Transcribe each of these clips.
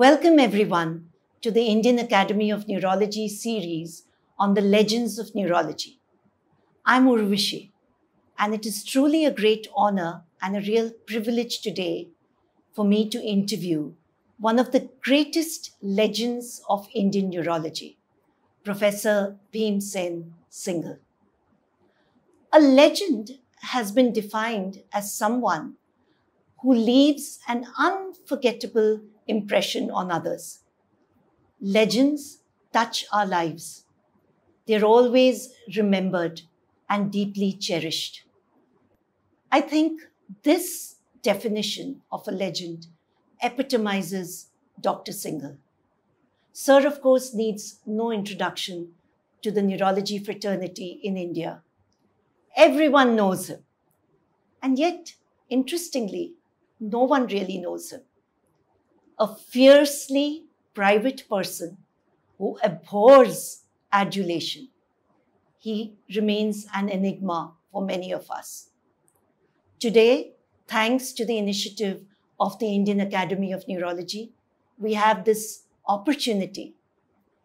Welcome everyone to the Indian Academy of Neurology series on the legends of neurology. I'm Urvashi, and it is truly a great honor and a real privilege today for me to interview one of the greatest legends of Indian neurology, Professor Bhim Singhal. A legend has been defined as someone who leaves an unforgettable impression on others. Legends touch our lives. They're always remembered and deeply cherished. I think this definition of a legend epitomizes Dr. Singhal. Sir, of course, needs no introduction to the neurology fraternity in India. Everyone knows him. And yet, interestingly, no one really knows him. A fiercely private person who abhors adulation. He remains an enigma for many of us. Today, thanks to the initiative of the Indian Academy of Neurology, we have this opportunity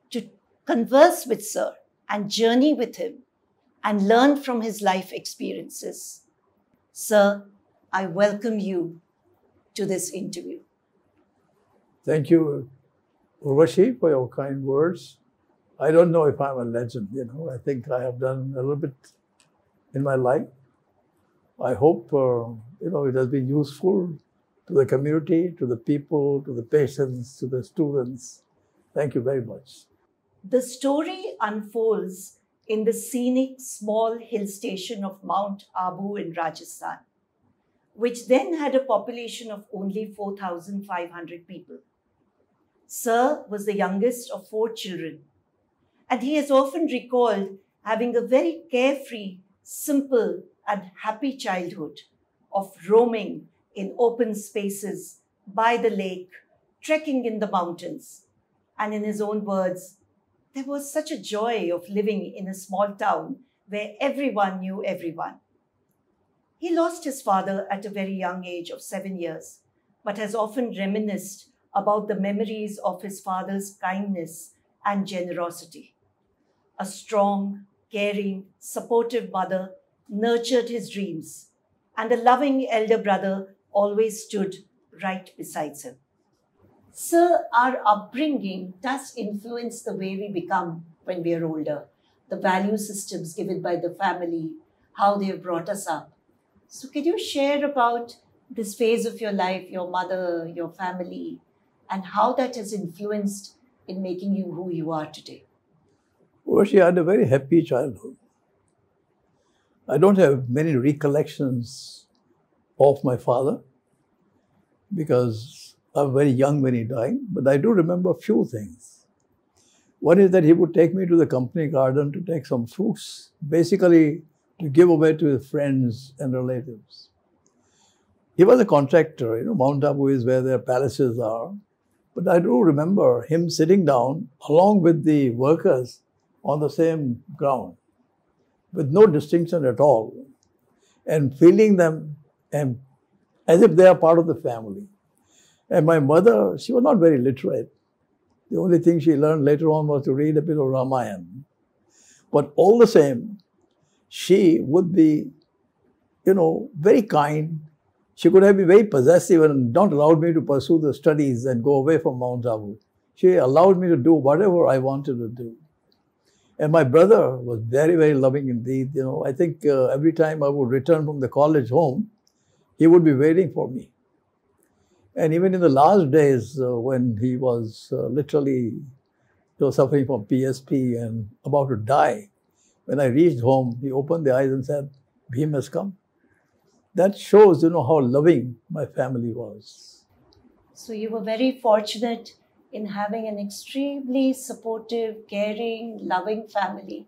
to converse with Sir and journey with him and learn from his life experiences. Sir, I welcome you to this interview. Thank you, Urvashi, for your kind words. I don't know if I'm a legend, I think I have done a little bit in my life. I hope, it has been useful to the community, to the people, to the patients, to the students. Thank you very much. The story unfolds in the scenic small hill station of Mount Abu in Rajasthan, which then had a population of only 4,500 people. Sir was the youngest of 4 children, and he has often recalled having a very carefree, simple, and happy childhood of roaming in open spaces, by the lake, trekking in the mountains. And in his own words, there was such a joy of living in a small town where everyone knew everyone. He lost his father at a very young age of 7 years, but has often reminisced about the memories of his father's kindness and generosity. A strong, caring, supportive mother nurtured his dreams, and a loving elder brother always stood right beside him. Sir, our upbringing does influence the way we become when we are older, the value systems given by the family, how they have brought us up. So can you share about this phase of your life, your mother, your family, and how that has influenced in making you who you are today? Well, she had a very happy childhood. I don't have many recollections of my father because I was very young when he died, but I do remember a few things. One is that he would take me to the company garden to take some fruits, basically to give away to his friends and relatives. He was a contractor, Mount Abu is where their palaces are. But I do remember him sitting down along with the workers on the same ground with no distinction at all and feeling them as if they are part of the family. And my mother, she was not very literate. The only thing she learned later on was to read a bit of Ramayana. But all the same, she would be, very kind. She could have been very possessive and not allowed me to pursue the studies and go away from Mount Abu. She allowed me to do whatever I wanted to do. And my brother was very, very loving indeed. I think every time I would return from the college home, he would be waiting for me. And even in the last days when he was literally suffering from PSP and about to die, when I reached home, he opened the eyes and said, "Bhim has come." That shows, how loving my family was. So you were very fortunate in having an extremely supportive, caring, loving family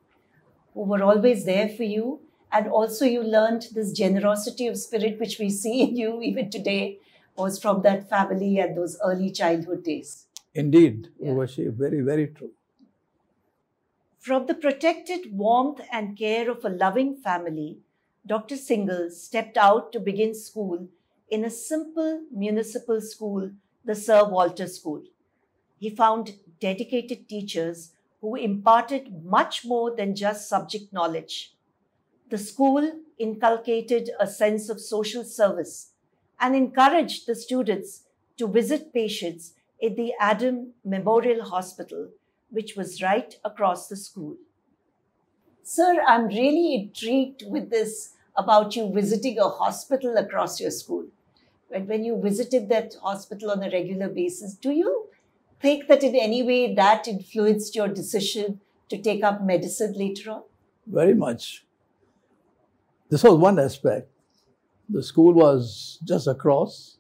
who were always there for you. And also you learned this generosity of spirit, which we see in you even today, was from that family and those early childhood days. Indeed, Urvashi, very, very true. From the protected warmth and care of a loving family, Dr. Singhal stepped out to begin school in a simple municipal school, the Sir Walter School, he found dedicated teachers who imparted much more than just subject knowledge. The school inculcated a sense of social service and encouraged the students to visit patients at the Adam Memorial Hospital, which was right across the school. Sir, I'm really intrigued with this about you visiting a hospital across your school. When you visited that hospital on a regular basis, do you think that in any way that influenced your decision to take up medicine later on? Very much. This was one aspect. The school was just across,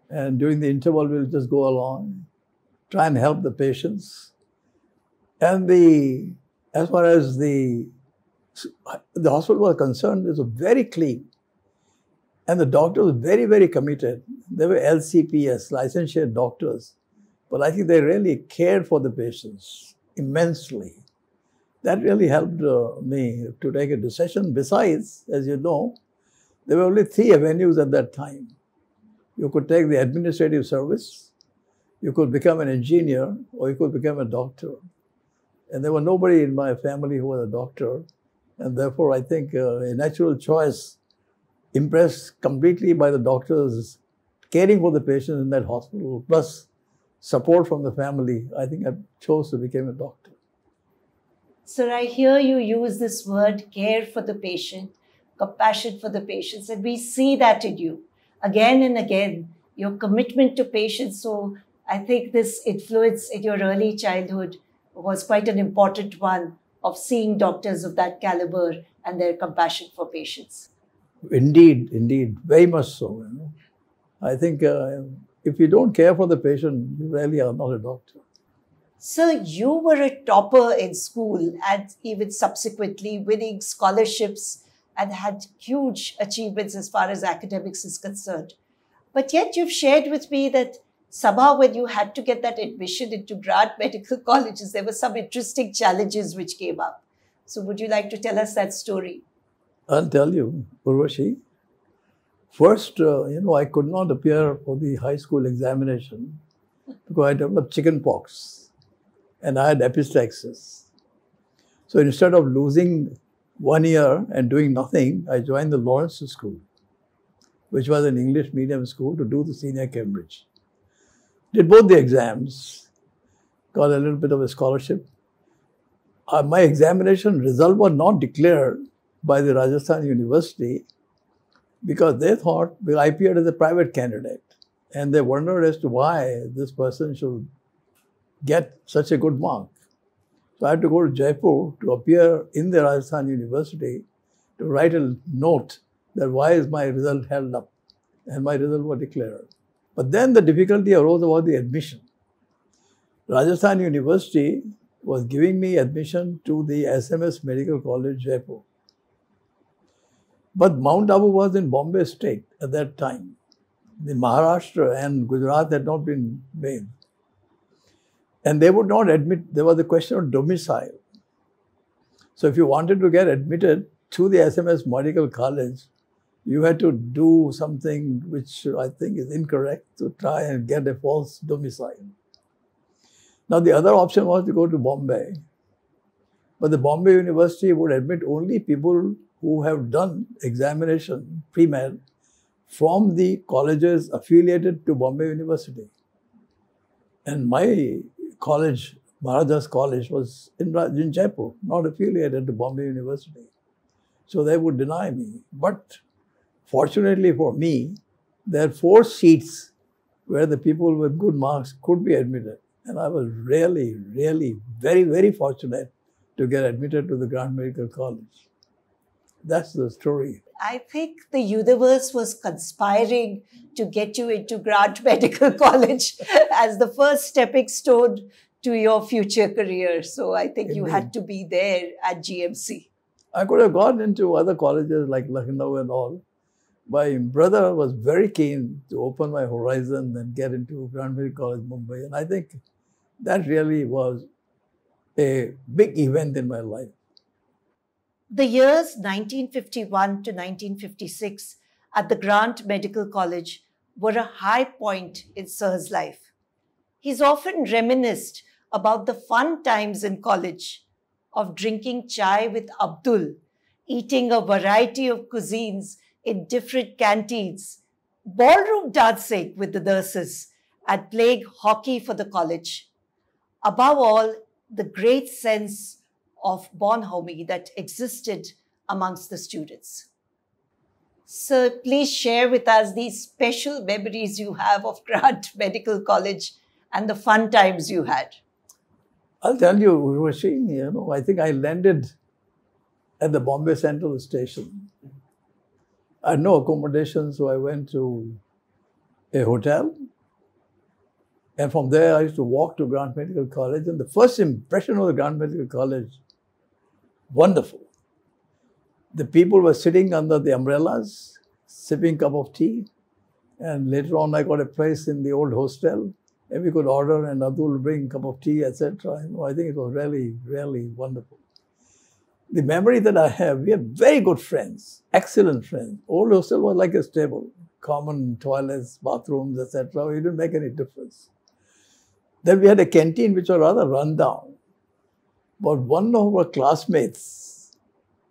and during the interval, we'll just go along, try and help the patients. And as far as the hospital was concerned, it was very clean. And the doctors were very, very committed. They were LCPS, licensed doctors. But I think they really cared for the patients immensely. That really helped me to take a decision. Besides, as you know, there were only 3 avenues at that time. You could take the administrative service, you could become an engineer, or you could become a doctor. And there was nobody in my family who was a doctor. And therefore, I think a natural choice, impressed completely by the doctors caring for the patients in that hospital, plus support from the family, I think I chose to become a doctor. Sir, I hear you use this word, care for the patient, compassion for the patients, and we see that in you again and again, your commitment to patients. So I think this influence in your early childhood was quite an important one of seeing doctors of that caliber and their compassion for patients. Indeed, indeed, very much so. I think if you don't care for the patient, you really are not a doctor. Sir, you were a topper in school and even subsequently winning scholarships and had huge achievements as far as academics is concerned. But yet you've shared with me that somehow when you had to get that admission into grant medical colleges, there were some interesting challenges which came up. So would you like to tell us that story? I'll tell you, Urvashi. First, I could not appear for the high school examination because I developed chicken pox and I had epistaxis. So instead of losing 1 year and doing nothing, I joined the Lawrence School, which was an English medium school, to do the senior Cambridge. Did both the exams, got a little bit of a scholarship. My examination result was not declared by the Rajasthan University because they thought I appeared as a private candidate. And they wondered as to why this person should get such a good mark. So I had to go to Jaipur to appear in the Rajasthan University to write a note that why is my result held up, and my result was declared. But then the difficulty arose about the admission. Rajasthan University was giving me admission to the SMS Medical College, Jaipur. But Mount Abu was in Bombay state at that time. The Maharashtra and Gujarat had not been made. And they would not admit, there was a question of domicile. So if you wanted to get admitted to the SMS Medical College, you had to do something which I think is incorrect to try and get a false domicile. Now the other option was to go to Bombay. But the Bombay University would admit only people who have done examination, pre-med, from the colleges affiliated to Bombay University. And my college, Maharajas College, was in Jaipur, not affiliated to Bombay University. So they would deny me. But fortunately for me, there are 4 seats where the people with good marks could be admitted. And I was really, really very, very fortunate to get admitted to the Grant Medical College. That's the story. I think the universe was conspiring to get you into Grant Medical College as the first stepping stone to your future career. So I think you had to be there at GMC. I could have gone into other colleges like Lucknow and all. My brother was very keen to open my horizon and get into Grant Medical College, Mumbai. And I think that really was a big event in my life. The years 1951 to 1956 at the Grant Medical College were a high point in Sir's life. He's often reminisced about the fun times in college of drinking chai with Abdul, eating a variety of cuisines in different canteens, ballroom dancing with the nurses, and playing hockey for the college. Above all, the great sense of bonhomie that existed amongst the students. So please share with us these special memories you have of Grant Medical College and the fun times you had. I'll tell you, Urvashi, I think I landed at the Bombay Central Station. I had no accommodation, so I went to a hotel. And from there, I used to walk to Grant Medical College. And the first impression of the Grant Medical College, wonderful. The people were sitting under the umbrellas, sipping a cup of tea. And later on, I got a place in the old hostel. And we could order and Abdul would bring a cup of tea, etc. I think it was really, really wonderful. The memory that I have, we had very good friends, excellent friends. Old hostel was like a stable, common toilets, bathrooms, etc. It didn't make any difference. Then we had a canteen which was rather run down. But one of our classmates,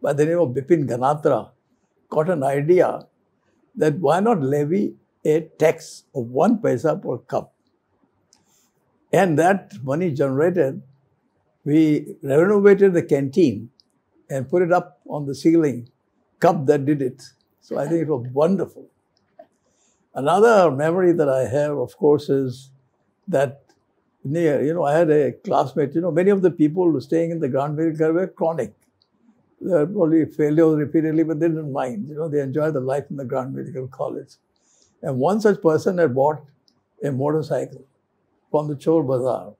by the name of Bipin Ganatra, got an idea that why not levy a tax of 1 paisa per cup. And that money generated, we renovated the canteen and put it up on the ceiling, cup that did it. So I think it was wonderful. Another memory that I have, of course, is that I had a classmate, many of the people staying in the Grant Medical were chronic. They had probably failures repeatedly, but they didn't mind. They enjoyed the life in the Grant Medical College. And one such person had bought a motorcycle from the Chor Bazaar.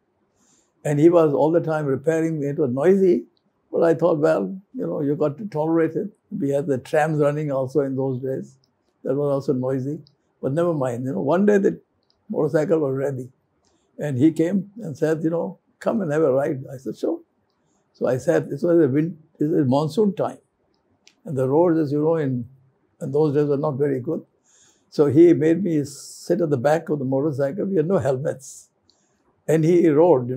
And he was all the time repairing. It was noisy, but I thought, well, you got to tolerate it. We had the trams running also in those days. That was also noisy, but never mind. One day the motorcycle was ready. And he came and said, come and have a ride. I said, sure. So I said, it was monsoon time. And the roads, as you know, in those days were not very good. So he made me sit at the back of the motorcycle. We had no helmets. And he rode,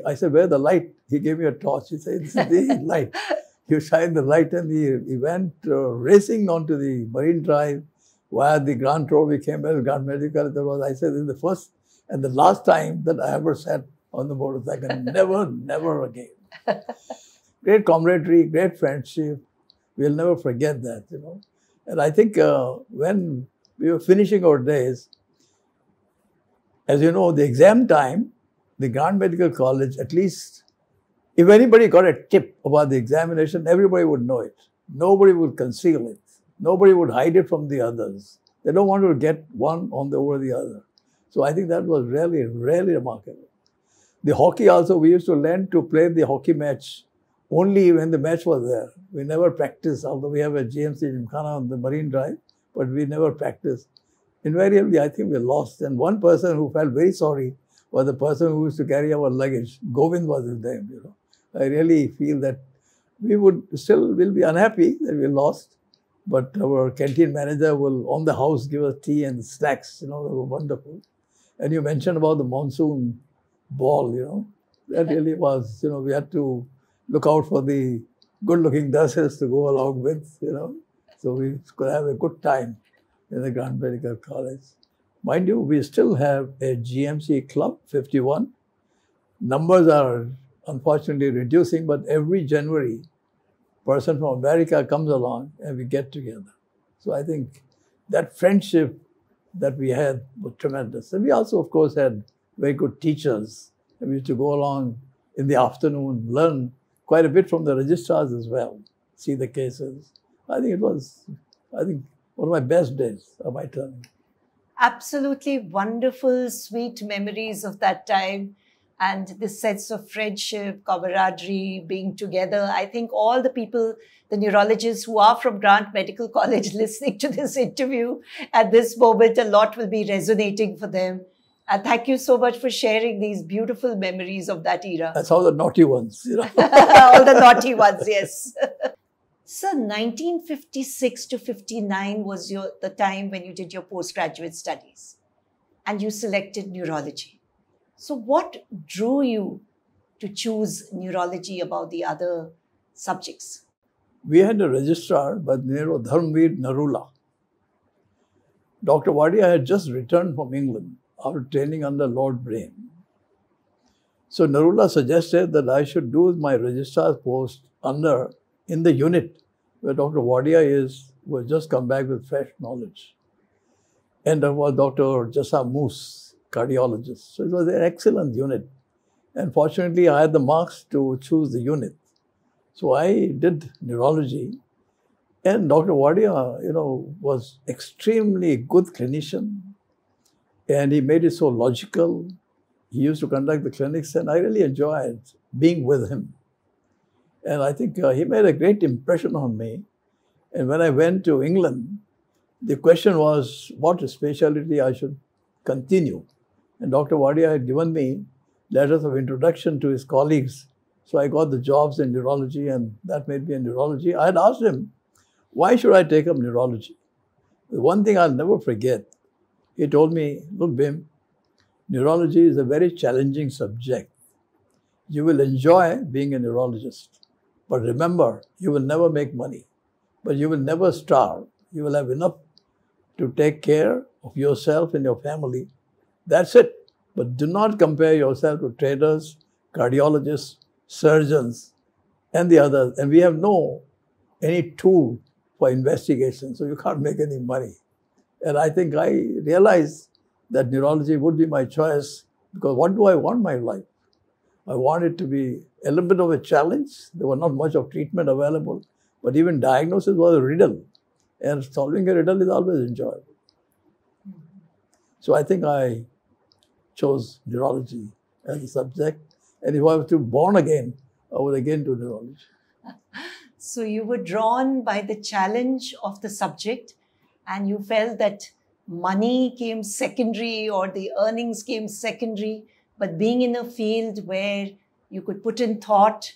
I said, where's the light? He gave me a torch. He said, this is the light. You shine the light. And he went racing onto the Marine Drive via the Grant Road. We came back to Grant Medical. I said, this is the first and the last time that I ever sat on the motorcycle. Never again. Great camaraderie, great friendship. We'll never forget that, And I think when we were finishing our days, as you know, the exam time, the Grant Medical College, at least, if anybody got a tip about the examination, everybody would know it. Nobody would conceal it. Nobody would hide it from the others. They don't want to get one over the other. So I think that was really, really remarkable. The hockey also, we used to learn to play the hockey match only when the match was there. We never practiced, although we have a GMC Gymkhana on the Marine Drive, but we never practiced. Invariably, I think we lost. And one person who felt very sorry was the person who used to carry our luggage. Govind was his name, I really feel that we will be unhappy that we lost, but our canteen manager will, on the house, give us tea and snacks, they were wonderful. And you mentioned about the monsoon ball, that really was, we had to look out for the good-looking nurses to go along with, so we could have a good time in the Grant Medical College. Mind you, we still have a GMC Club 51. Numbers are unfortunately reducing, but every January, a person from America comes along and we get together. So I think that friendship that we had was tremendous. And we also, of course, had very good teachers. And we used to go along in the afternoon, learn quite a bit from the registrars as well, see the cases. I think it was, one of my best days of my term. Absolutely wonderful, sweet memories of that time and the sense of friendship, camaraderie, being together. I think all the people, the neurologists who are from Grant Medical College listening to this interview at this moment, a lot will be resonating for them. And thank you so much for sharing these beautiful memories of that era. That's all the naughty ones, All the naughty ones, yes. So 1956 to 59 was the time when you did your postgraduate studies and you selected neurology. So what drew you to choose neurology above the other subjects? We had a registrar by the name of Dharmveer Narula. Dr. Wadia had just returned from England after training under Lord Brain. So Narula suggested that I should do my registrar's post in the unit where Dr. Wadia who had just come back with fresh knowledge. And there was Dr. Jassa Moose, cardiologist. So it was an excellent unit. And fortunately, I had the marks to choose the unit. So I did neurology. And Dr. Wadia, was extremely good clinician. And he made it so logical. He used to conduct the clinics, and I really enjoyed being with him. And I think he made a great impression on me. And when I went to England, the question was what specialty I should continue. And Dr. Wadia had given me letters of introduction to his colleagues. So I got the jobs in neurology, and that made me a neurology. I had asked him, why should I take up neurology? The one thing I'll never forget, he told me, look, Bhim, neurology is a very challenging subject. You will enjoy being a neurologist. But remember, you will never make money. But you will never starve. You will have enough to take care of yourself and your family. That's it. But do not compare yourself to traders, cardiologists, surgeons, and the others. And we have any tool for investigation, so you can't make any money. And I think I realized that neurology would be my choice, because what do I want in my life? I want it to be a little bit of a challenge. There was not much of treatment available, but even diagnosis was a riddle. And solving a riddle is always enjoyable. So I think I chose neurology as a subject. And if I was to be born again, I would again do neurology. So you were drawn by the challenge of the subject, and you felt that money came secondary or the earnings came secondary, but being in a field where you could put in thought,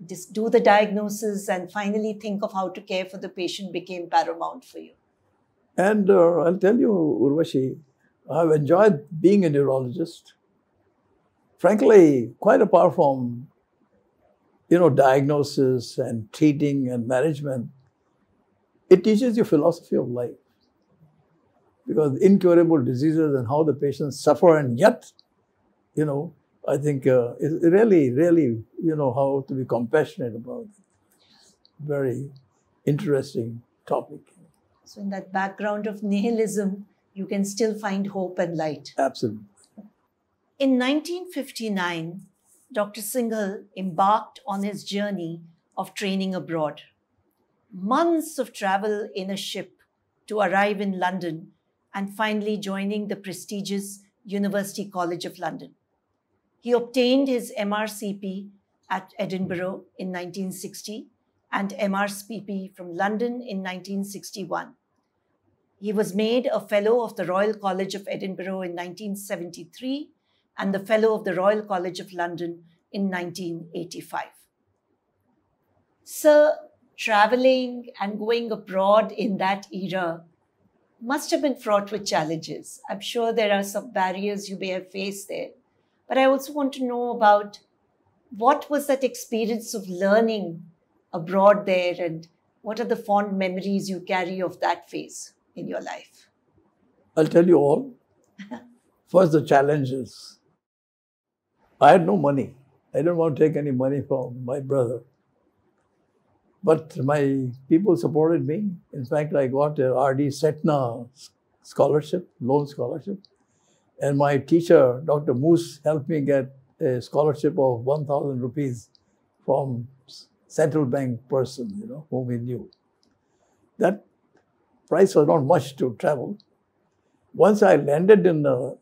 just do the diagnosis, and finally think of how to care for the patient became paramount for you. And I'll tell you, Urvashi, I've enjoyed being a neurologist. Frankly, quite apart from, diagnosis and treating and management, it teaches you philosophy of life. Because incurable diseases and how the patients suffer, and yet, I think it's really, how to be compassionate about it. Very interesting topic. So in that background of nihilism, you can still find hope and light. Absolutely. In 1959, Dr. Singhal embarked on his journey of training abroad. Months of travel in a ship to arrive in London and finally joining the prestigious University College of London. He obtained his MRCP at Edinburgh in 1960 and MRCP from London in 1961. He was made a Fellow of the Royal College of Edinburgh in 1973 and the Fellow of the Royal College of London in 1985. Sir, traveling and going abroad in that era must have been fraught with challenges. I'm sure there are some barriers you may have faced there. But I also want to know about what was that experience of learning abroad there, and what are the fond memories you carry of that phase in your life? I'll tell you all. First, the challenges. I had no money. I didn't want to take any money from my brother. But my people supported me. In fact, I got a R.D. Setna scholarship, loan scholarship. And my teacher, Dr. Moose, helped me get a scholarship of 1,000 rupees from central bank person, whom he knew. That price was not much to travel. Once I landed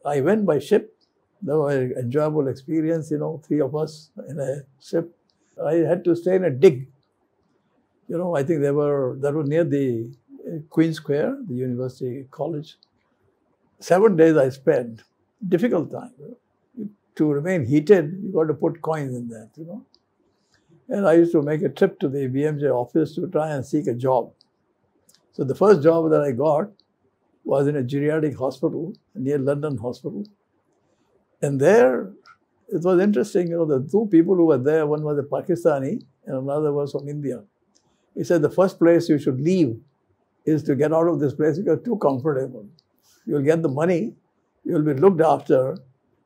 I went by ship. That was an enjoyable experience, 3 of us in a ship. I had to stay in a dig. I think that was near the Queen Square, the University College. 7 days I spent. Difficult time. To remain heated, you got to put coins in that, And I used to make a trip to the BMJ office to try and seek a job. So the first job that I got was in a geriatric hospital near London Hospital. And there, it was interesting, the two people who were there, one was a Pakistani and another was from India. He said, the first place you should leave is to get out of this place because you're too comfortable. You'll get the money, you'll be looked after,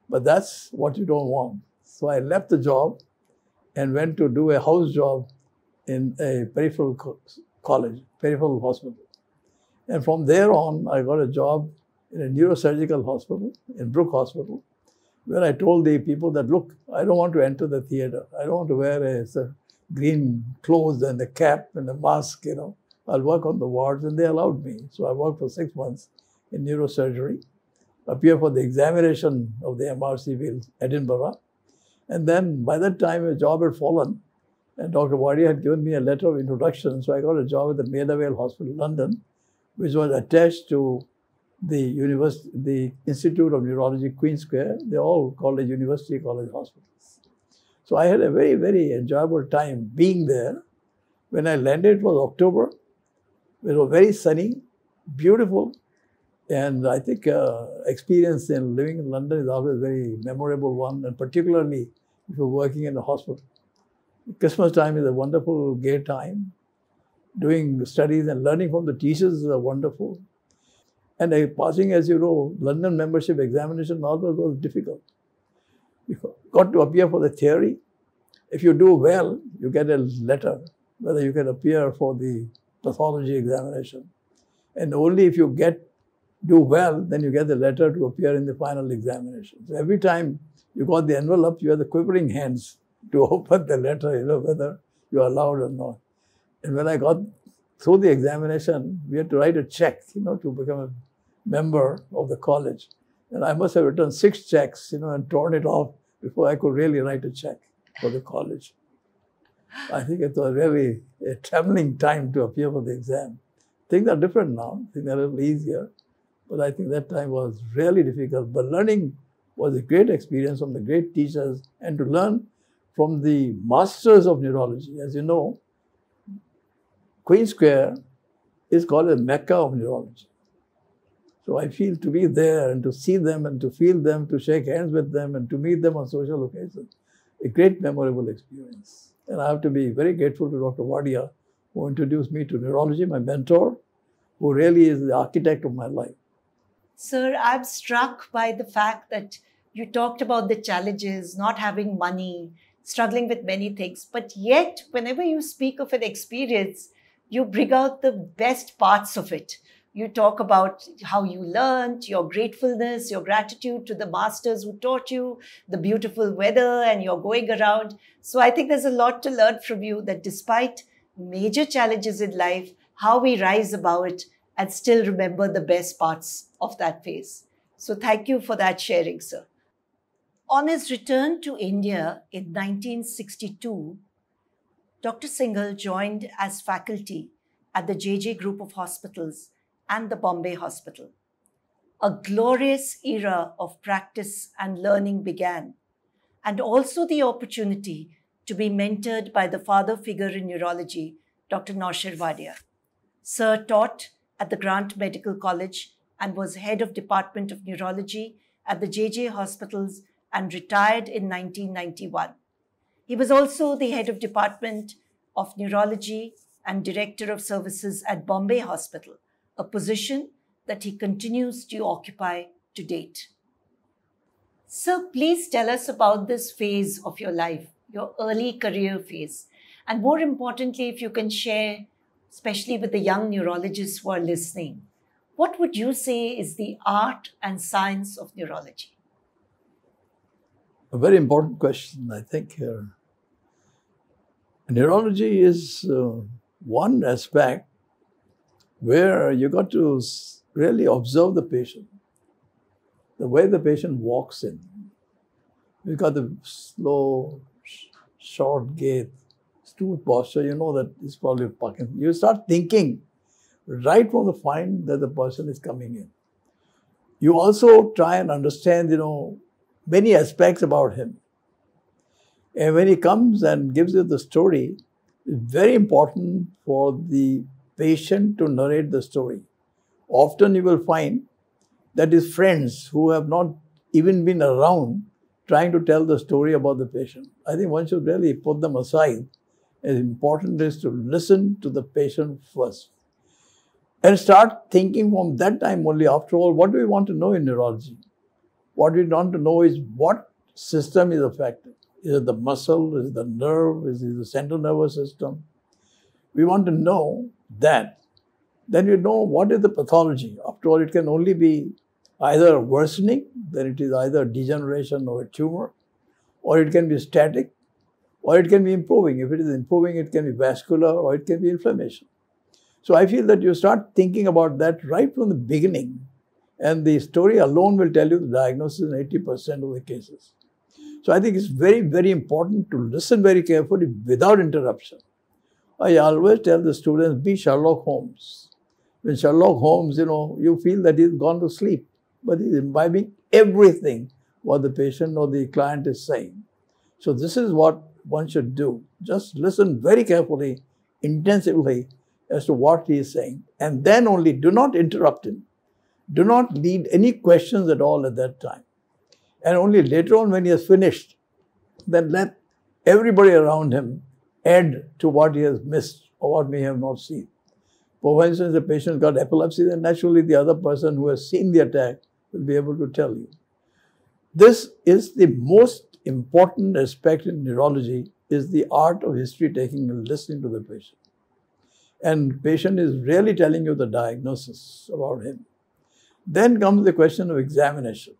but that's what you don't want. So I left the job and went to do a house job in a peripheral college, peripheral hospital. And from there on, I got a job in a neurosurgical hospital, in Brook Hospital, where I told the people that, look, I don't want to enter the theater. I don't want to wear a green clothes and a cap and a mask, I'll work on the wards, and they allowed me. So I worked for 6 months in neurosurgery, appear for the examination of the MRC in Edinburgh. And then by that time, a job had fallen, and Dr. Wadia had given me a letter of introduction. So I got a job at the Maida Vale Hospital, London, which was attached to the Institute of Neurology, Queen Square. They're all called a University College hospitals. So I had a very, very enjoyable time being there. When I landed, it was October. It was very sunny, beautiful. And I think experience in living in London is always a very memorable one, and particularly if you're working in a hospital. Christmas time is a wonderful, gay time. Doing studies and learning from the teachers is wonderful. And passing, as you know, London membership examination always was difficult. You got to appear for the theory. If you do well, you get a letter whether you can appear for the pathology examination. And only if you do well, then you get the letter to appear in the final examination. So every time you got the envelope, you had the quivering hands to open the letter, whether you're allowed or not. And when I got through the examination, we had to write a check, to become a member of the college. And I must have written 6 checks, and torn it off before I could really write a check for the college. I think it was really a traveling time to appear for the exam. Things are different now. Things are a little easier. But I think that time was really difficult. But learning was a great experience from the great teachers, and to learn from the masters of neurology. As you know, Queen Square is called a Mecca of neurology. So I feel to be there and to see them and to feel them, to shake hands with them and to meet them on social occasions, a great memorable experience. And I have to be very grateful to Dr. Wadia, who introduced me to neurology, my mentor, who really is the architect of my life. Sir, I'm struck by the fact that you talked about the challenges, not having money, struggling with many things, but yet whenever you speak of an experience, you bring out the best parts of it. You talk about how you learned, your gratefulness, your gratitude to the masters who taught you, the beautiful weather, and you're going around. So I think there's a lot to learn from you, that despite major challenges in life, how we rise above it and still remember the best parts of that phase. So thank you for that sharing, sir. On his return to India in 1962, Dr. Singhal joined as faculty at the JJ Group of Hospitals and the Bombay Hospital. A glorious era of practice and learning began, and also the opportunity to be mentored by the father figure in neurology, Dr. Naushir Wadia. Sir taught at the Grant Medical College and was head of Department of Neurology at the JJ Hospitals and retired in 1991. He was also the head of Department of Neurology and Director of Services at Bombay Hospital, a position that he continues to occupy to date. Sir, please tell us about this phase of your life, your early career phase, and more importantly, if you can share, especially with the young neurologists who are listening, what would you say is the art and science of neurology? A very important question, I think. Neurology is one aspect where you got to really observe the patient, the way the patient walks in. You got the slow, short gait, smooth posture, you know that it's probably Parkinson. You start thinking right from the point that the person is coming in. You also try and understand, many aspects about him. And when he comes and gives you the story, it's very important for the patient to narrate the story. Often you will find that his friends who have not even been around trying to tell the story about the patient. I think one should really put them aside. As important is to listen to the patient first and start thinking from that time only. After all, what do we want to know in neurology? What we want to know is what system is affected. Is it the muscle? Is it the nerve? Is it the central nervous system? We want to know that. Then you know what is the pathology. After all, it can only be either worsening, then it is either degeneration or a tumor, or it can be static, or it can be improving. If it is improving, it can be vascular, or it can be inflammation. So I feel that you start thinking about that right from the beginning, and the story alone will tell you the diagnosis in 80% of the cases. So I think it's very, very important to listen very carefully without interruption. I always tell the students, be Sherlock Holmes. When Sherlock Holmes, you feel that he's gone to sleep, but he's imbibing everything what the patient or the client is saying. So this is what one should do. Just listen very carefully, intensively as to what he is saying. And then only do not interrupt him. Do not lead any questions at all at that time. And only later on when he has finished, then let everybody around him add to what he has missed or what may have not seen. For instance, the patient got epilepsy, then naturally the other person who has seen the attack will be able to tell you. This is the most important aspect in neurology, is the art of history taking and listening to the patient. And the patient is really telling you the diagnosis about him. Then comes the question of examination.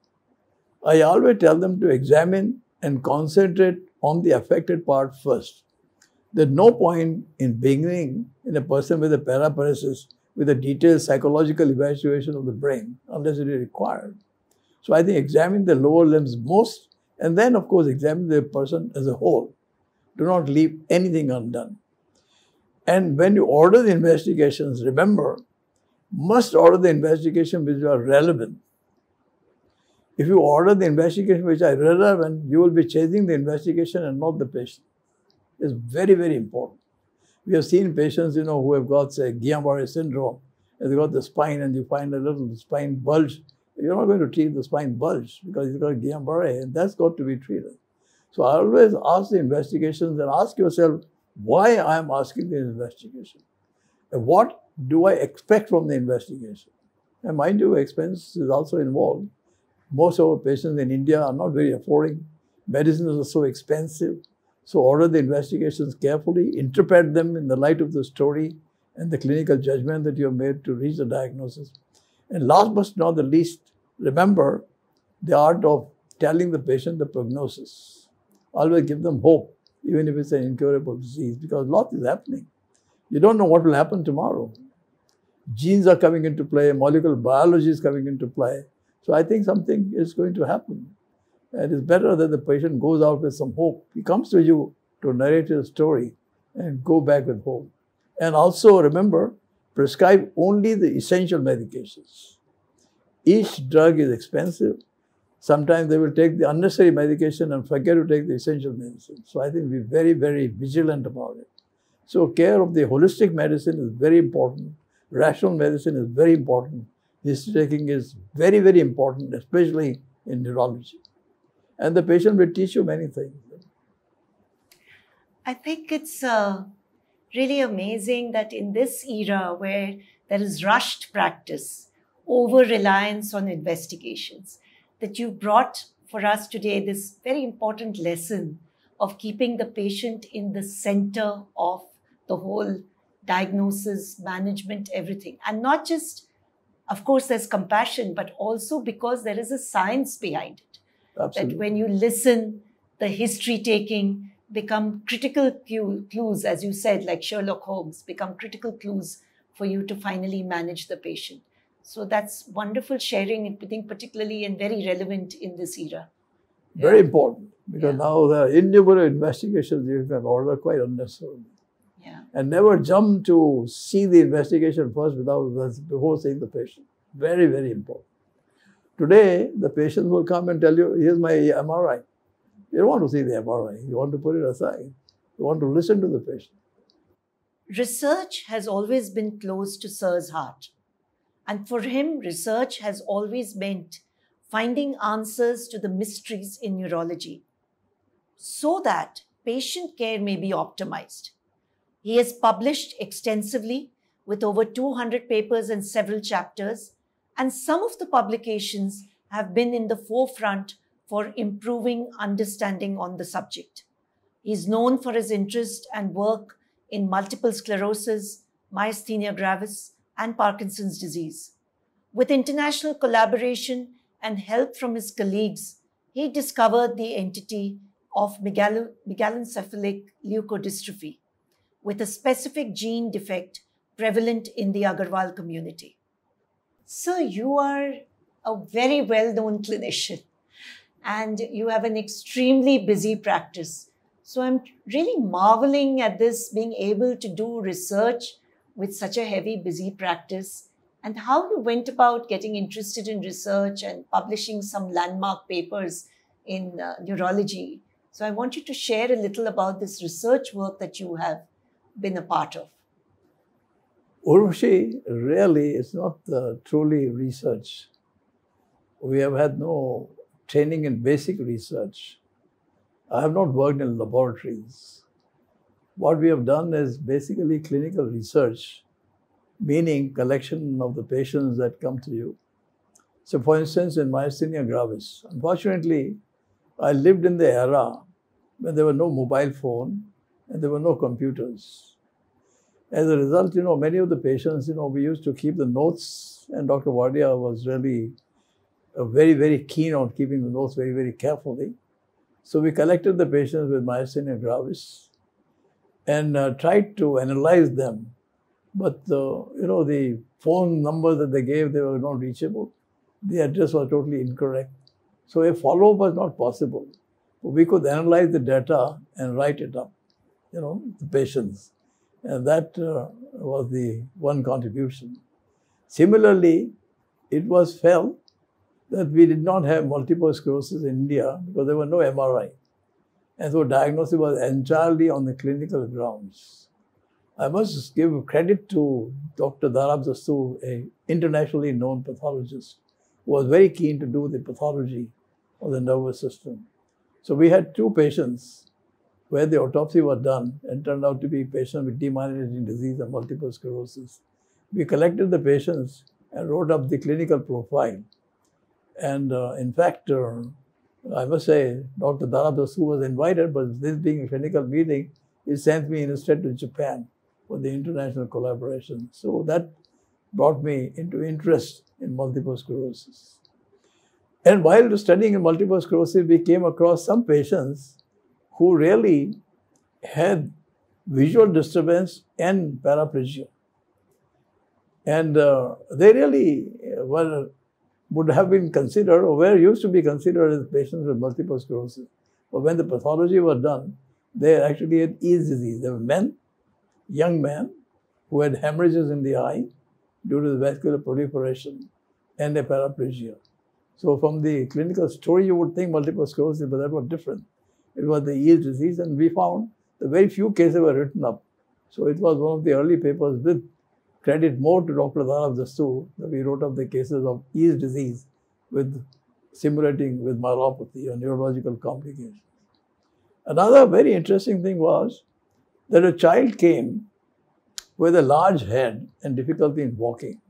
I always tell them to examine and concentrate on the affected part first. There's no point in beginning in a person with a paraparesis with a detailed psychological evaluation of the brain unless it is required. So I think examine the lower limbs most, and then of course examine the person as a whole. Do not leave anything undone. And when you order the investigations, remember, must order the investigation which are relevant. If you order the investigation which are irrelevant, you will be chasing the investigation and not the patient. It's very, very important. We have seen patients, who have got, say, Guillain-Barré syndrome, and they got the spine and you find a little spine bulge. You're not going to treat the spine bulge because you've got Guillain-Barré, and that's got to be treated. So I always ask the investigations and ask yourself why I am asking the investigation. And what do I expect from the investigation? And mind you, expense is also involved. Most of our patients in India are not very affording. Medicines are so expensive. So order the investigations carefully, interpret them in the light of the story and the clinical judgment that you have made to reach the diagnosis. And last but not the least, remember the art of telling the patient the prognosis. Always give them hope, even if it's an incurable disease, because a lot is happening. You don't know what will happen tomorrow. Genes are coming into play, molecular biology is coming into play. So I think something is going to happen. And it's better that the patient goes out with some hope. He comes to you to narrate his story and go back with hope. And also remember, prescribe only the essential medications. Each drug is expensive. Sometimes they will take the unnecessary medication and forget to take the essential medicine. So I think be very, very vigilant about it. So care of the holistic medicine is very important. Rational medicine is very important. History taking is very, very important, especially in neurology. And the patient will teach you many things. I think it's really amazing that in this era where there is rushed practice, over-reliance on investigations, that you brought for us today this very important lesson of keeping the patient in the center of the whole diagnosis, management, everything. And not just, of course, there's compassion, but also because there is a science behind it. Absolutely. That when you listen, the history taking become critical clues, as you said, like Sherlock Holmes, become critical clues for you to finally manage the patient. So that's wonderful sharing, I think, particularly and very relevant in this era. Very important, because now there are innumerable investigations you can order quite unnecessarily. Yeah. And never jump to see the investigation first before seeing the patient. Very, very important. Today, the patient will come and tell you, here's my MRI. You don't want to see the MRI. You want to put it aside. You want to listen to the patient. Research has always been close to Sir's heart. And for him, research has always meant finding answers to the mysteries in neurology so that patient care may be optimized. He has published extensively with over 200 papers and several chapters, and some of the publications have been in the forefront for improving understanding on the subject. He is known for his interest and work in multiple sclerosis, myasthenia gravis, and Parkinson's disease. With international collaboration and help from his colleagues, he discovered the entity of megalencephalic leukodystrophy with a specific gene defect prevalent in the Agarwal community. Sir, you are a very well-known clinician and you have an extremely busy practice. So I'm really marveling at this, being able to do research with such a heavy, busy practice, and how you went about getting interested in research and publishing some landmark papers in neurology. So I want you to share a little about this research work that you have been a part of. Urvashi, really, it's not truly research. We have had no training in basic research. I have not worked in laboratories. What we have done is basically clinical research, meaning collection of the patients that come to you. So for instance, in myasthenia gravis, unfortunately, I lived in the era when there were no mobile phone and there were no computers. As a result, many of the patients, we used to keep the notes, and Dr. Wadia was really very, very keen on keeping the notes very, very carefully. So we collected the patients with myasthenia gravis and tried to analyze them. But the phone number that they gave, they were not reachable. The address was totally incorrect. So a follow-up was not possible. We could analyze the data and write it up, the patients. And that was the one contribution. Similarly, it was felt that we did not have multiple sclerosis in India because there were no MRI. And so diagnosis was entirely on the clinical grounds. I must give credit to Dr. Darab Dastu, an internationally known pathologist, who was very keen to do the pathology of the nervous system. So we had 2 patients where the autopsy was done and turned out to be patients with demyelinating disease and multiple sclerosis. We collected the patients and wrote up the clinical profile. And in fact, I must say, Dr. Darab Dastu was invited, but this being a clinical meeting, he sent me instead to Japan for the international collaboration. So that brought me into interest in multiple sclerosis. And while studying in multiple sclerosis, we came across some patients who really had visual disturbance and paraplegia. And they really would have been considered, or were used to be considered as patients with multiple sclerosis. But when the pathology was done, they actually had Ease disease. They were men, young men, who had hemorrhages in the eye due to the vascular proliferation and a paraplegia. So from the clinical story, you would think multiple sclerosis, but that was different. It was the Ease disease, and we found the very few cases were written up. So it was one of the early papers with credit more to Dr. Darab Dastu that we wrote up the cases of Ease disease with simulating with myelopathy or neurological complications. Another very interesting thing was that a child came with a large head and difficulty in walking.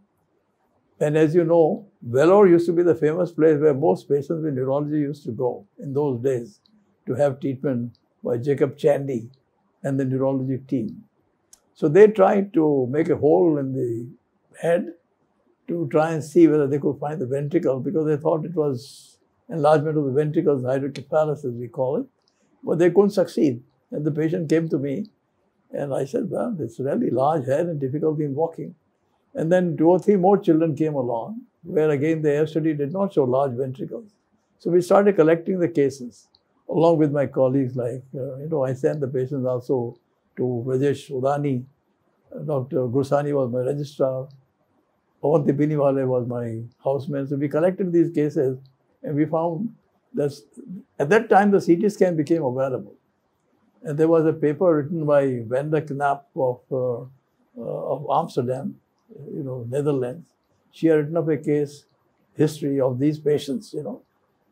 And as you know, Vellore used to be the famous place where most patients with neurology used to go in those days to have treatment by Jacob Chandy and the neurology team. So they tried to make a hole in the head to try and see whether they could find the ventricle, because they thought it was enlargement of the ventricles, hydrocephalus as we call it, but they couldn't succeed. And the patient came to me and I said, well, it's really large head and difficulty in walking. And then 2 or 3 more children came along, where again the hair study did not show large ventricles. So we started collecting the cases along with my colleagues. Like, I sent the patients also to Rajesh Udani. Dr. Gursani was my registrar. Avanti Biniwale was my houseman. So we collected these cases and we found that at that time the CT scan became available. And there was a paper written by Wanda Knapp of Amsterdam, Netherlands. She had written up a case, history of these patients,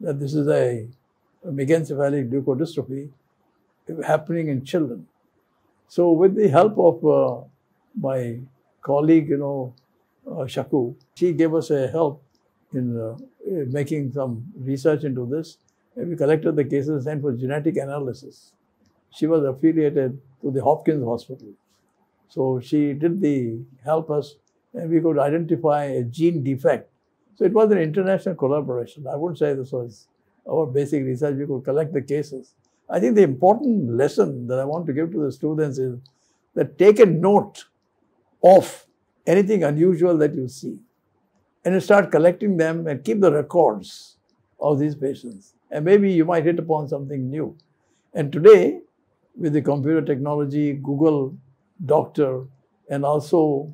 that this is a mesencephalic leukodystrophy happening in children. So with the help of my colleague, Shaku, she gave us a help in making some research into this. And we collected the cases and sent for genetic analysis. She was affiliated to the Hopkins Hospital. So she did help us, and we could identify a gene defect. So it was an international collaboration. I wouldn't say this was our basic research. We could collect the cases. I think the important lesson that I want to give to the students is that take a note of anything unusual that you see and start collecting them and keep the records of these patients. And maybe you might hit upon something new. And today, with the computer technology, Google Doctor, and also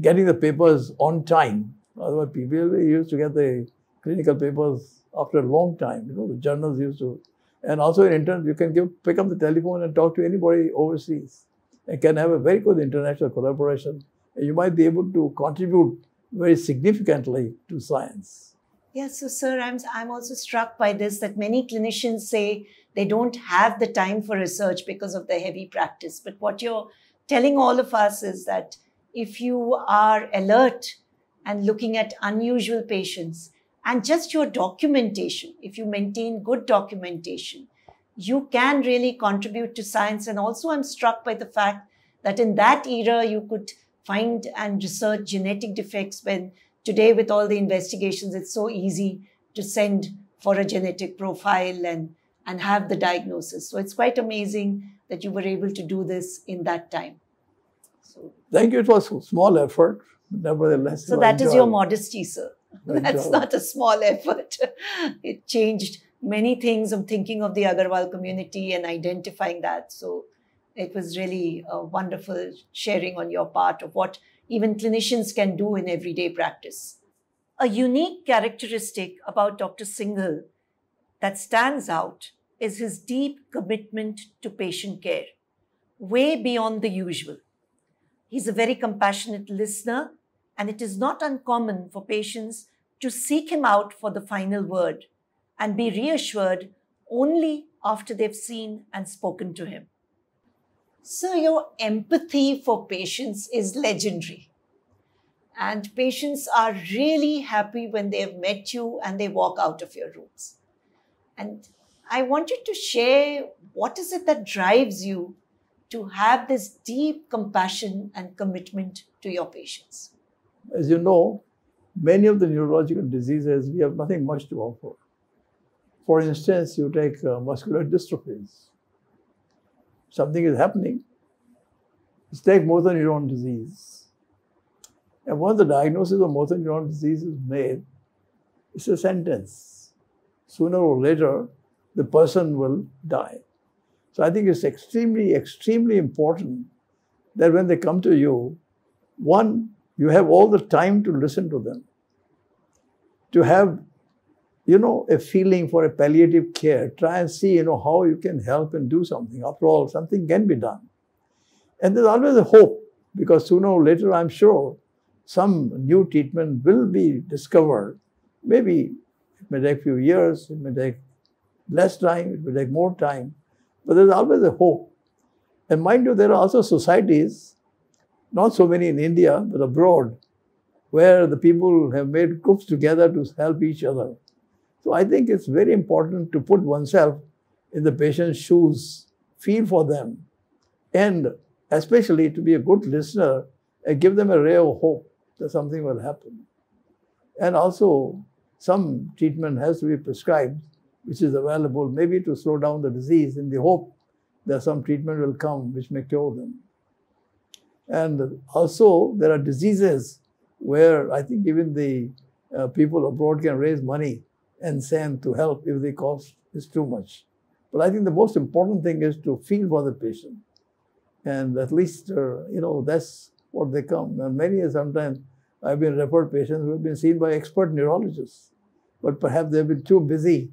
getting the papers on time. Otherwise, people used to get the clinical papers after a long time. The journals used to. And also in internet, you can pick up the telephone and talk to anybody overseas. And can have a very good international collaboration. And you might be able to contribute very significantly to science. Yes, so sir, I'm also struck by this, that many clinicians say they don't have the time for research because of the heavy practice. But what you're telling all of us is that if you are alert and looking at unusual patients and just your documentation, if you maintain good documentation, you can really contribute to science. And also I'm struck by the fact that in that era, you could find and research genetic defects, when today with all the investigations, it's so easy to send for a genetic profile and have the diagnosis. So it's quite amazing that you were able to do this in that time. So, thank you. It was a small effort, nevertheless. So that is your modesty, sir. That's not a small effort. It changed many things. I'm thinking of the Agarwal community and identifying that. So it was really a wonderful sharing on your part of what even clinicians can do in everyday practice. A unique characteristic about Dr. Singhal that stands out is his deep commitment to patient care, way beyond the usual. He's a very compassionate listener, and it is not uncommon for patients to seek him out for the final word and be reassured only after they've seen and spoken to him. So your empathy for patients is legendary. And patients are really happy when they have met you and they walk out of your rooms. And I want you to share, what is it that drives you to have this deep compassion and commitment to your patients? As you know, many of the neurological diseases, we have nothing much to offer. For instance, you take muscular dystrophies. Something is happening. Let's take motor neuron disease. And once the diagnosis of motor neuron disease is made, it's a sentence. Sooner or later, the person will die. So I think it's extremely, extremely important that when they come to you, one, you have all the time to listen to them, to have, a feeling for a palliative care. Try and see, how you can help and do something. After all, something can be done. And there's always a hope, because sooner or later, I'm sure, some new treatment will be discovered. Maybe it may take a few years, it may take less time, it may take more time, but there's always a hope. And mind you, there are also societies, not so many in India, but abroad, where the people have made groups together to help each other. So I think it's very important to put oneself in the patient's shoes, feel for them, and especially to be a good listener and give them a ray of hope that something will happen. And also, some treatment has to be prescribed, which is available, maybe to slow down the disease, in the hope that some treatment will come which may cure them. And also, there are diseases where I think even the people abroad can raise money and send to help if the cost is too much. But I think the most important thing is to feel for the patient. And at least, that's what they come. And many sometimes I've been referred patients who have been seen by expert neurologists, but perhaps they've been too busy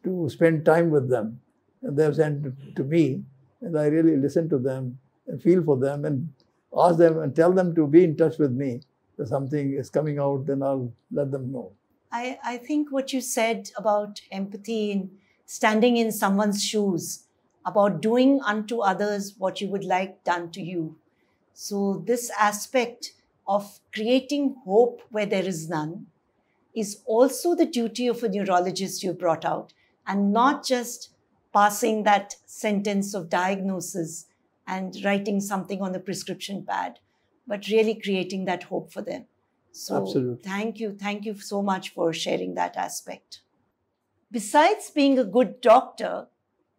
to spend time with them. And they've sent to me, and I really listen to them and feel for them and ask them and tell them to be in touch with me. If something is coming out, then I'll let them know. I think what you said about empathy and standing in someone's shoes, about doing unto others what you would like done to you. So, this aspect of creating hope where there is none is also the duty of a neurologist you brought out, and not just passing that sentence of diagnosis and writing something on the prescription pad, but really creating that hope for them. So Absolutely. Thank you so much for sharing that aspect. Besides being a good doctor,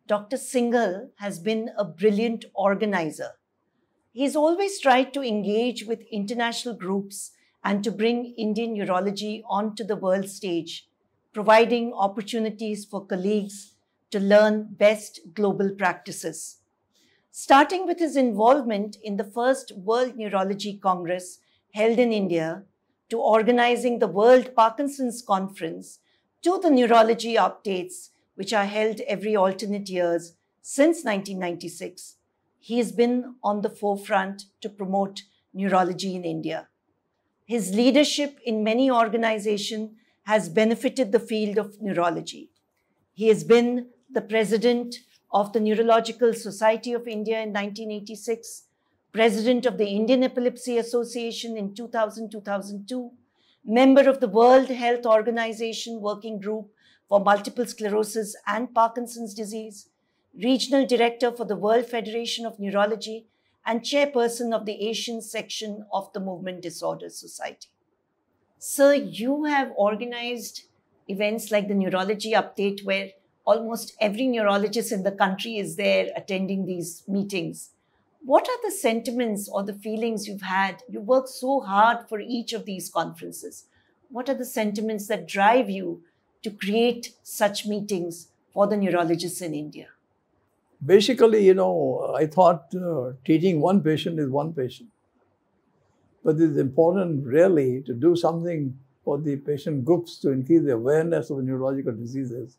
Dr. Singhal has been a brilliant organizer. He's always tried to engage with international groups and to bring Indian neurology onto the world stage, providing opportunities for colleagues to learn best global practices. Starting with his involvement in the first World Neurology Congress held in India, to organizing the World Parkinson's Conference, to the neurology updates, which are held every alternate years since 1996, he has been on the forefront to promote neurology in India. His leadership in many organizations has benefited the field of neurology. He has been the president of the Neurological Society of India in 1986, president of the Indian Epilepsy Association in 2000-2002, member of the World Health Organization Working Group for Multiple Sclerosis and Parkinson's disease, regional director for the World Federation of Neurology, and chairperson of the Asian section of the Movement Disorders Society. Sir, you have organized events like the Neurology Update, where almost every neurologist in the country is there attending these meetings. What are the sentiments or the feelings you've had? You work so hard for each of these conferences. What are the sentiments that drive you to create such meetings for the neurologists in India? Basically, I thought treating one patient is one patient. But it's important really to do something for the patient groups to increase the awareness of neurological diseases.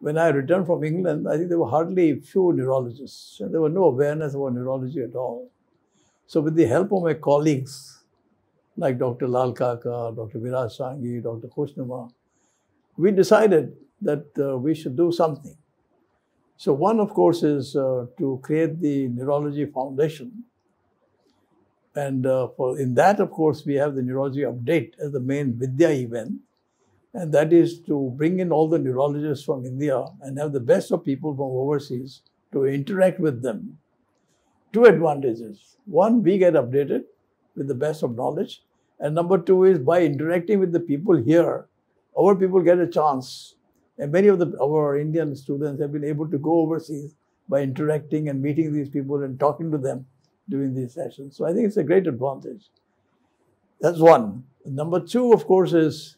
When I returned from England, I think there were hardly few neurologists, and there was no awareness about neurology at all. So with the help of my colleagues, like Dr. Lal Kaka, Dr. Viraj Sanghi, Dr. Khushnuma, we decided that we should do something. So one, of course, is to create the Neurology Foundation. And in that, of course, we have the Neurology Update as the main Vidya event. And that is to bring in all the neurologists from India and have the best of people from overseas to interact with them. Two advantages. One, we get updated with the best of knowledge. And number two is by interacting with the people here, our people get a chance. And many of our Indian students have been able to go overseas by interacting and meeting these people and talking to them during these sessions. So I think it's a great advantage. That's one. Number two, of course, is,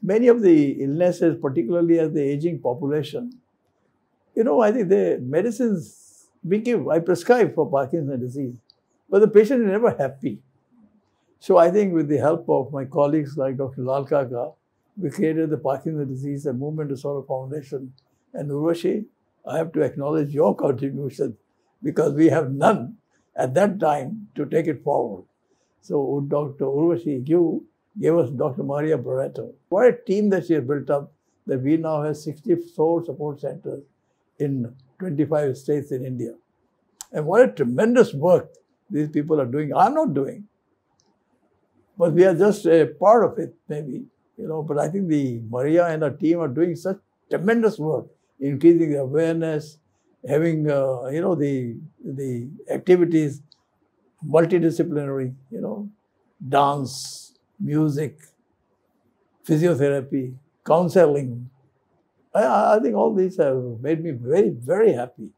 many of the illnesses, particularly as the aging population, I think the medicines I prescribe for Parkinson's disease, but the patient is never happy. So I think with the help of my colleagues like Dr. Lal Kaka, we created the Parkinson's Disease and Movement Disorder Foundation. And Urvashi, I have to acknowledge your contribution because we have none at that time to take it forward. So Dr. Urvashi, you gave us Dr. Maria Barreto. What a team that she has built up, that we now have 64 support centers in 25 states in India. And what a tremendous work these people are doing. I'm not doing, but we are just a part of it, maybe. But I think the Maria and her team are doing such tremendous work, increasing the awareness, having, the activities, multidisciplinary, dance, music, physiotherapy, counseling. I think all these have made me very, very happy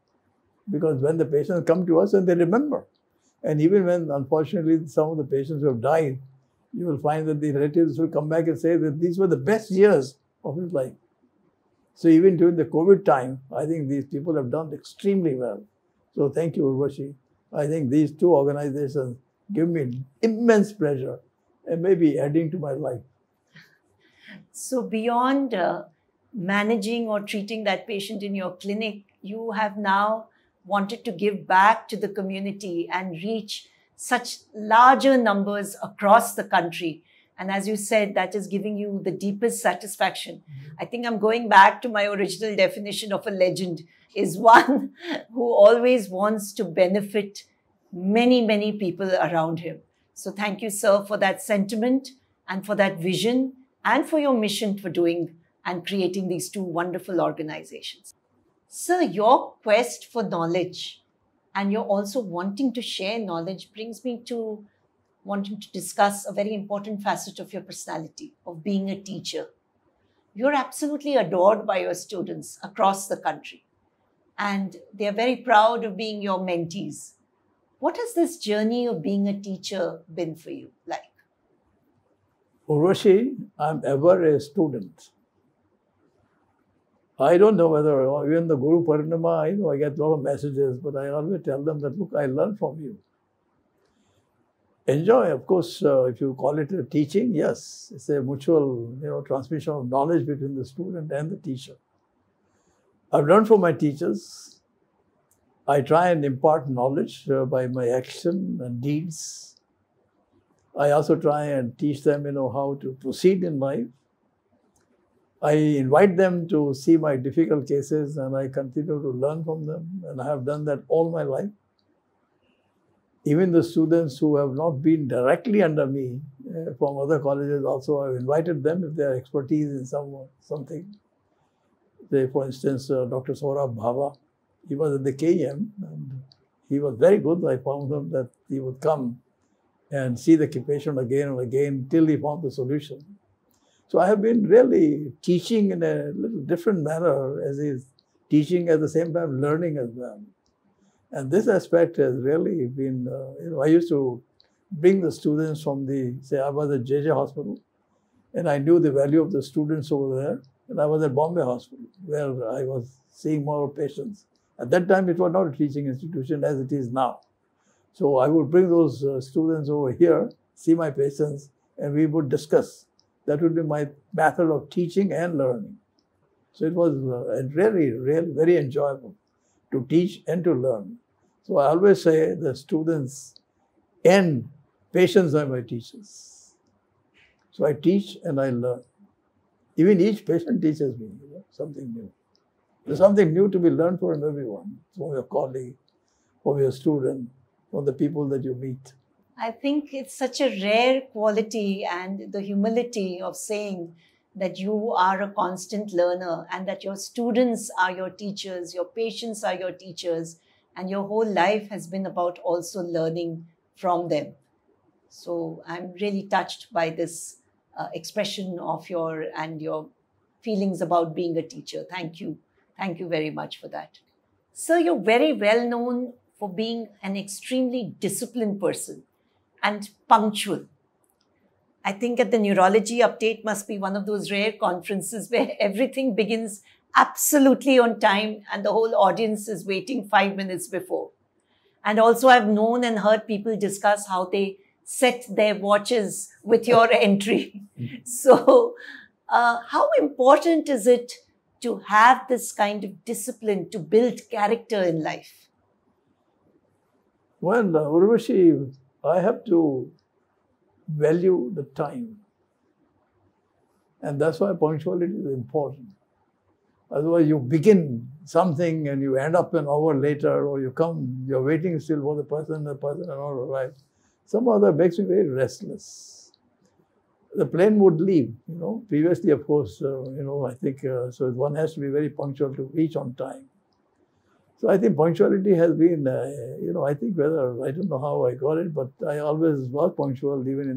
because when the patients come to us and they remember, and even when, unfortunately, some of the patients who have died, you will find that the relatives will come back and say that these were the best years of his life. So even during the COVID time, I think these people have done extremely well. So thank you, Urvashi. I think these two organizations give me immense pleasure and maybe adding to my life. So beyond managing or treating that patient in your clinic, you have now wanted to give back to the community and reach such larger numbers across the country. And as you said, that is giving you the deepest satisfaction. I think I'm going back to my original definition of a legend, is one who always wants to benefit many, many people around him. So thank you, sir, for that sentiment and for that vision and for your mission for doing and creating these two wonderful organizations. Sir, your quest for knowledge and you're also wanting to share knowledge brings me to wanting to discuss a very important facet of your personality, of being a teacher. You're absolutely adored by your students across the country, and they're very proud of being your mentees. What has this journey of being a teacher been for you like? Urvashi, I'm ever a student. I don't know whether, even the Guru Parinama, I get a lot of messages, but I always tell them that, look, I learn from you. Enjoy, of course, if you call it a teaching, yes, it's a mutual, transmission of knowledge between the student and the teacher. I've learned from my teachers. I try and impart knowledge by my action and deeds. I also try and teach them, how to proceed in life. I invite them to see my difficult cases and I continue to learn from them, and I have done that all my life. Even the students who have not been directly under me from other colleges also, I've invited them if they are expertise in something. Say, for instance, Dr. Saurabh Bhava, he was at the KEM and he was very good. I found him that he would come and see the patient again and again till he found the solution. So I have been really teaching in a little different manner, as is teaching at the same time learning as well. And this aspect has really been, I used to bring the students from I was at JJ Hospital and I knew the value of the students over there. And I was at Bombay Hospital where I was seeing more patients. At that time, it was not a teaching institution as it is now. So I would bring those students over here, see my patients, and we would discuss. That would be my method of teaching and learning. So it was really, really very enjoyable to teach and to learn. So I always say the students and patients are my teachers. So I teach and I learn. Even each patient teaches me something new. There's something new to be learned from everyone, from your colleague, from your student, from the people that you meet. I think it's such a rare quality, and the humility of saying that you are a constant learner and that your students are your teachers, your patients are your teachers, and your whole life has been about also learning from them. So I'm really touched by this expression of your feelings about being a teacher. Thank you. Thank you very much for that. Sir, you're very well known for being an extremely disciplined person and punctual. I think at the Neurology Update must be one of those rare conferences where everything begins absolutely on time and the whole audience is waiting 5 minutes before. And also I've known and heard people discuss how they set their watches with your entry. So how important is it to have this kind of discipline to build character in life? Well, Urvashi, I have to value the time. And that's why punctuality is important. Otherwise, you begin something and you end up an hour later, or you're waiting still for the person has not arrived. Somehow that makes me very restless. The plane would leave, Previously, of course, I think, so one has to be very punctual to reach on time. So I think punctuality has been, I think I don't know how I got it, but I always was punctual even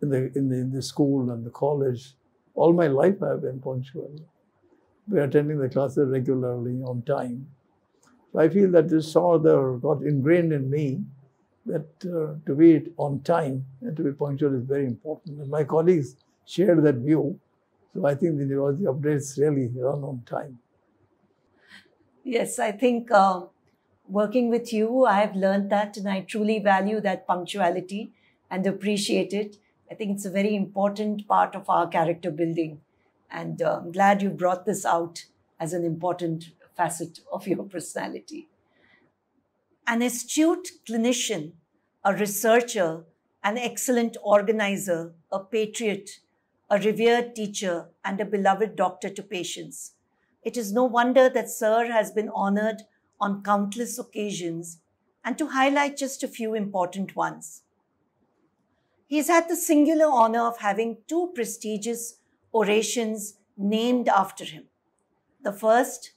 in the school and the college. All my life I have been punctual. We're attending the classes regularly on time. So I feel that this somehow got ingrained in me that to be on time and to be punctual is very important. And my colleagues share that view. So I think the Neurology updates really run on time. Yes, I think working with you, I have learned that, and I truly value that punctuality and appreciate it. I think it's a very important part of our character building. And I'm glad you brought this out as an important facet of your personality. An astute clinician, a researcher, an excellent organizer, a patriot, a revered teacher, and a beloved doctor to patients. It is no wonder that Sir has been honored on countless occasions, and to highlight just a few important ones. He has had the singular honor of having two prestigious orations named after him. The first,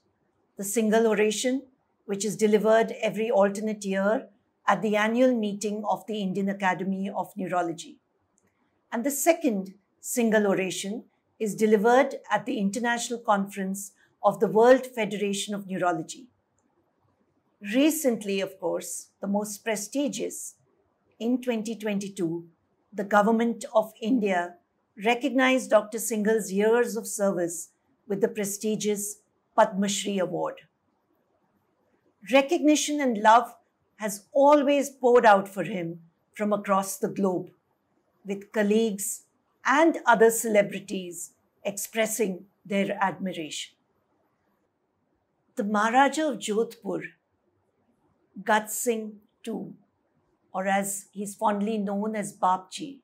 the Singhal oration, which is delivered every alternate year at the annual meeting of the Indian Academy of Neurology. And the second, Singhal oration, is delivered at the International Conference of the World Federation of Neurology. Recently, of course, the most prestigious, in 2022, the Government of India recognized Dr. Singhal's years of service with the prestigious Padma Shri Award. Recognition and love has always poured out for him from across the globe, with colleagues and other celebrities expressing their admiration. The Maharaja of Jodhpur, Gat Singh II, or as he's fondly known as Babji,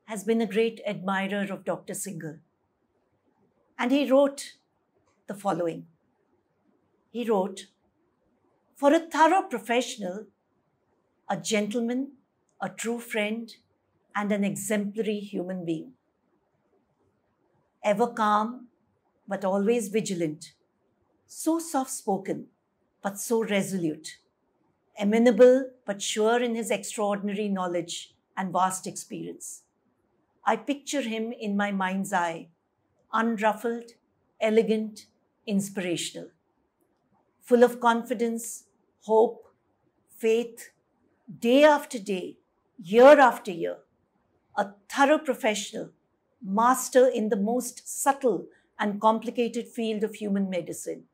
has been a great admirer of Dr. Singhal. And he wrote the following. He wrote, "For a thorough professional, a gentleman, a true friend, and an exemplary human being. Ever calm, but always vigilant. So soft-spoken, but so resolute. Amenable, but sure in his extraordinary knowledge and vast experience. I picture him in my mind's eye, unruffled, elegant, inspirational. Full of confidence, hope, faith, day after day, year after year. A thorough professional, master in the most subtle and complicated field of human medicine,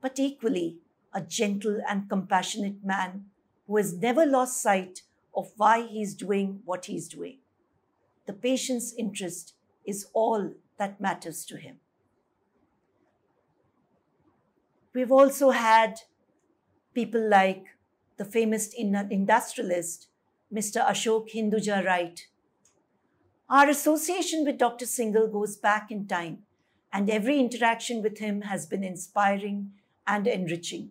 but equally a gentle and compassionate man who has never lost sight of why he's doing what he's doing. The patient's interest is all that matters to him." We've also had people like the famous industrialist, Mr. Ashok Hinduja write, "Our association with Dr. Singhal goes back in time, and every interaction with him has been inspiring and enriching.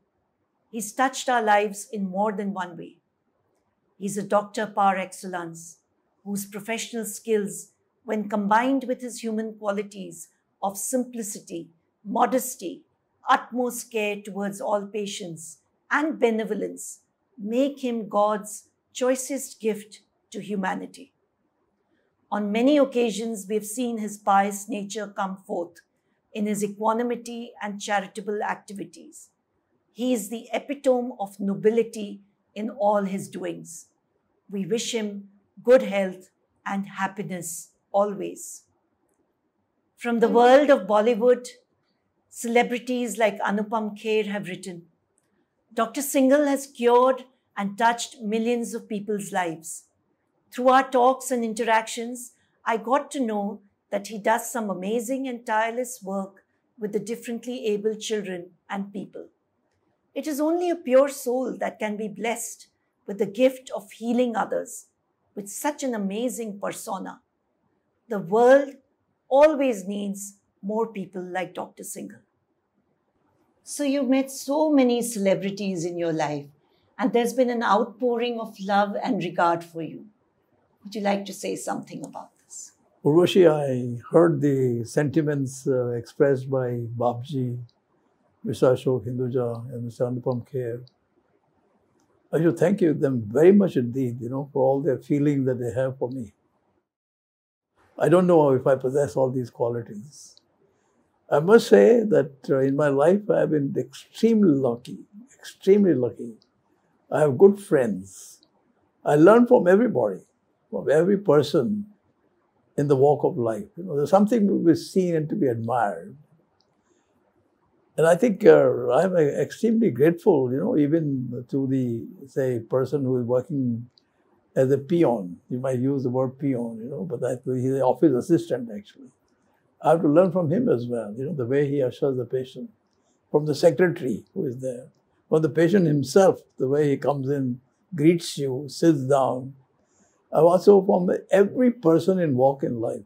He's touched our lives in more than one way. He's a doctor par excellence, whose professional skills, when combined with his human qualities of simplicity, modesty, utmost care towards all patients, and benevolence, make him God's choicest gift to humanity. On many occasions, we have seen his pious nature come forth in his equanimity and charitable activities. He is the epitome of nobility in all his doings. We wish him good health and happiness always." From the world of Bollywood, celebrities like Anupam Kher have written, "Dr. Singhal has cured and touched millions of people's lives. Through our talks and interactions, I got to know that he does some amazing and tireless work with the differently able children and people. It is only a pure soul that can be blessed with the gift of healing others with such an amazing persona. The world always needs more people like Dr. Singhal." So you've met so many celebrities in your life, and there's been an outpouring of love and regard for you. Would you like to say something about this? Urvashi, I heard the sentiments expressed by Babji, Mr. Ashok Hinduja, and Mr. Anupam Kher. I should thank them very much indeed, for all their feeling that they have for me. I don't know if I possess all these qualities. I must say that in my life, I have been extremely lucky, extremely lucky. I have good friends. I learn from everybody, from every person in the walk of life. There's something to be seen and to be admired. And I think I'm extremely grateful, even to the, say, person who is working as a peon. You might use the word peon, but he's an office assistant, actually. I have to learn from him as well, the way he ushers the patient. From the secretary who is there. From the patient himself, the way he comes in, greets you, sits down. I'm also from every person involved in life.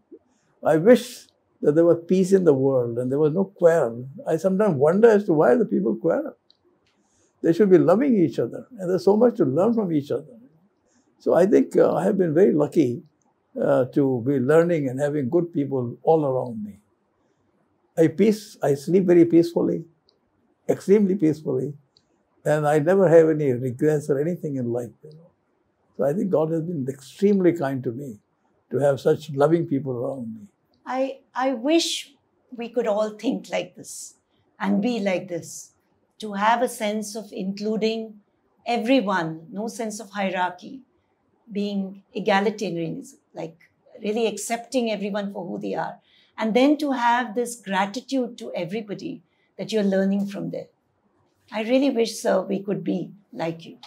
I wish that there was peace in the world and there was no quarrel. I sometimes wonder as to why the people quarrel. They should be loving each other, and there's so much to learn from each other. So I think I have been very lucky to be learning and having good people all around me. I sleep very peacefully, extremely peacefully, and I never have any regrets or anything in life. So I think God has been extremely kind to me to have such loving people around me. I wish we could all think like this and be like this, to have a sense of including everyone, no sense of hierarchy, being egalitarian, like really accepting everyone for who they are. And then to have this gratitude to everybody that you're learning from them. I really wish, sir, we could be like you.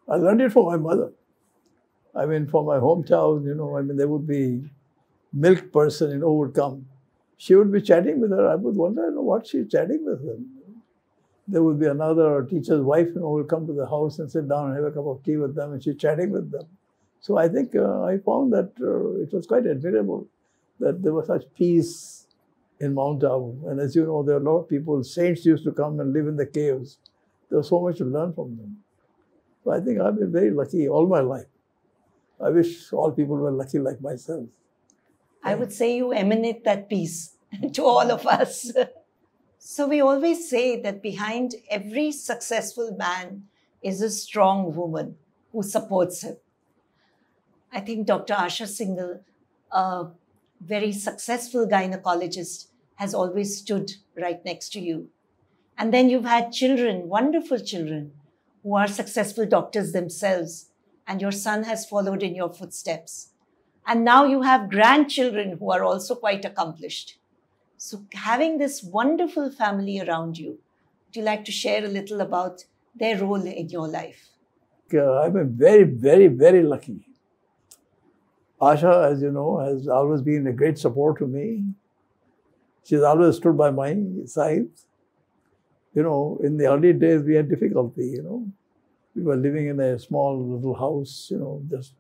I learned it from my mother. I mean, from my hometown, there would be milk person, who would come. She would be chatting with her. I would wonder, what she's chatting with them. There would be another teacher's wife, who would come to the house and sit down and have a cup of tea with them, and she's chatting with them. So I think I found that it was quite admirable that there was such peace in Mount Abu. And as you know, there are a lot of people, saints used to come and live in the caves. There was so much to learn from them. So I think I've been very lucky all my life. I wish all people were lucky like myself. I would say you emanate that peace to all of us. So we always say that behind every successful man is a strong woman who supports him. I think Dr. Asha Singhal, a very successful gynecologist, has always stood right next to you. And then you've had children, wonderful children, who are successful doctors themselves, and your son has followed in your footsteps. And now you have grandchildren who are also quite accomplished. So having this wonderful family around you, would you like to share a little about their role in your life? I've been very, very, very lucky. Asha, as you know, has always been a great support to me. She's always stood by my side. In the early days, we had difficulty, We were living in a small little house, just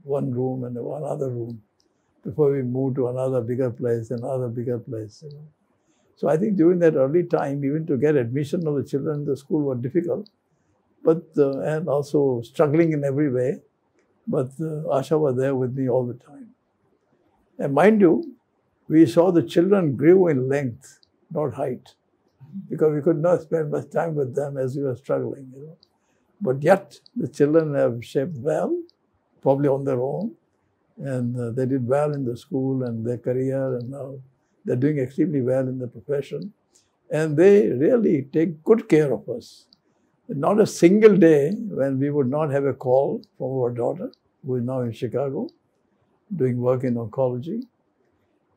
one room and one other room before we moved to another bigger place, another bigger place, So I think during that early time, even to get admission of the children in the school was difficult, but and also struggling in every way. But Asha was there with me all the time. And mind you, we saw the children grew in length, not height, because we could not spend much time with them as we were struggling, But yet, the children have shaped well, probably on their own, and they did well in the school and their career, and now they're doing extremely well in the profession. And they really take good care of us. Not a single day when we would not have a call from our daughter, who is now in Chicago, doing work in oncology.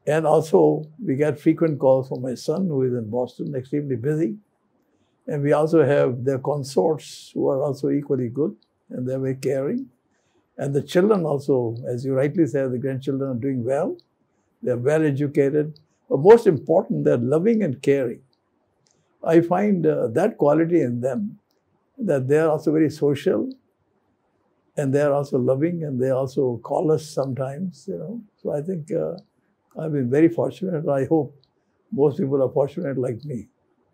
And also, we get frequent calls from my son, who is in Boston, extremely busy. And we also have their consorts, who are also equally good, and they're very caring. And the children also, as you rightly said, the grandchildren are doing well. They're well educated. But most important, they're loving and caring. I find that quality in them, that they're also very social, and they're also loving, and they also call us sometimes, So I think I've been very fortunate. I hope most people are fortunate like me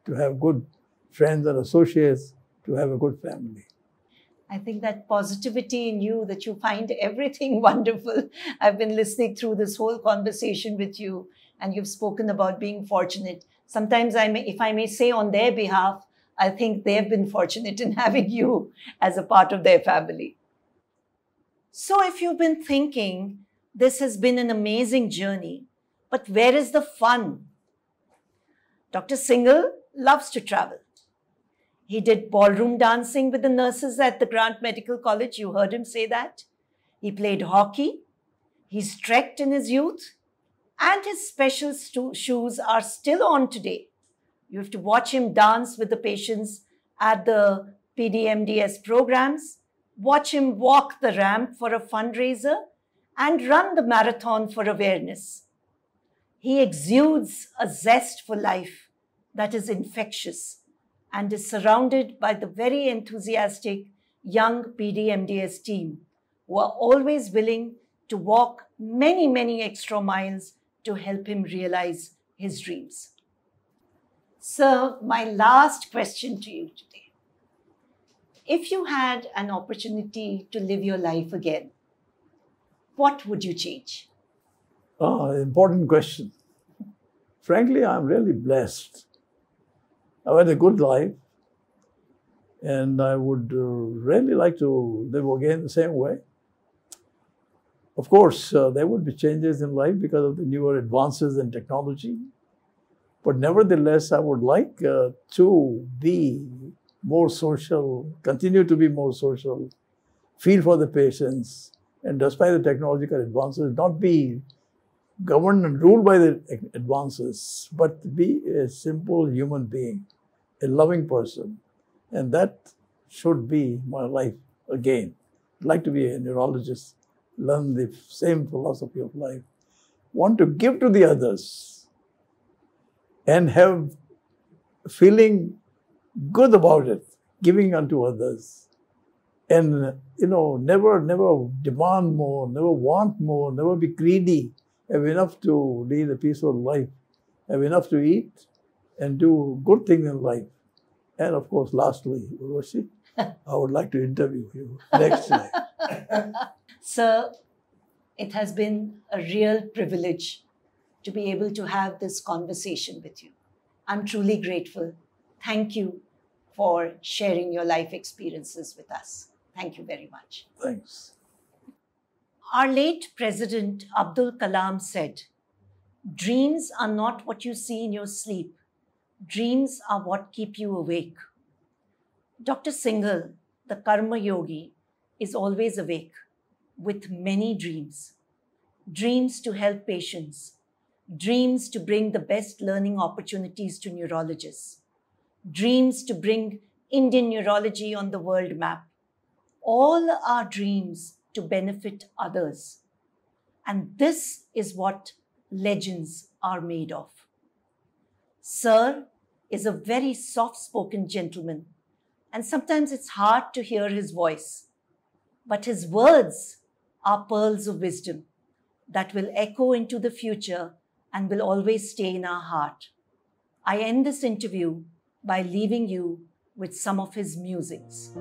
to have good friends and associates, to have a good family. I think that positivity in you, that you find everything wonderful. I've been listening through this whole conversation with you, and you've spoken about being fortunate. Sometimes, if I may say on their behalf, I think they've been fortunate in having you as a part of their family. So if you've been thinking, this has been an amazing journey, but where is the fun? Dr. Singhal loves to travel. He did ballroom dancing with the nurses at the Grant Medical College. You heard him say that. He played hockey. He's trekked in his youth. And his special shoes are still on today. You have to watch him dance with the patients at the PDMDS programs, watch him walk the ramp for a fundraiser, and run the marathon for awareness. He exudes a zest for life that is infectious and is surrounded by the very enthusiastic young PDMDS team who are always willing to walk many, many extra miles to help him realize his dreams. Sir, my last question to you today. If you had an opportunity to live your life again, what would you change? Important question. Frankly, I'm really blessed. I've had a good life, and I would really like to live again the same way. Of course, there would be changes in life because of the newer advances in technology. But nevertheless, I would like to be more social, continue to be more social, feel for the patients, and despite the technological advances, not be governed and ruled by the advances, but be a simple human being, a loving person. And that should be my life again. I'd like to be a neurologist, learn the same philosophy of life, want to give to the others, and have feeling good about it, giving unto others. And, never demand more, never want more, never be greedy, have enough to lead a peaceful life, have enough to eat, and do good things in life. And of course, lastly, Urvashi, I would like to interview you next time. Sir, it has been a real privilege to be able to have this conversation with you. I'm truly grateful. Thank you for sharing your life experiences with us. Thank you very much. Thanks. Our late President Abdul Kalam said, "Dreams are not what you see in your sleep. Dreams are what keep you awake." Dr. Singhal, the Karma Yogi, is always awake with many dreams. Dreams to help patients, dreams to bring the best learning opportunities to neurologists, dreams to bring Indian neurology on the world map. All are dreams to benefit others. And this is what legends are made of. Sir is a very soft-spoken gentleman, and sometimes it's hard to hear his voice. But his words are pearls of wisdom that will echo into the future and will always stay in our heart. I end this interview by leaving you with some of his musings.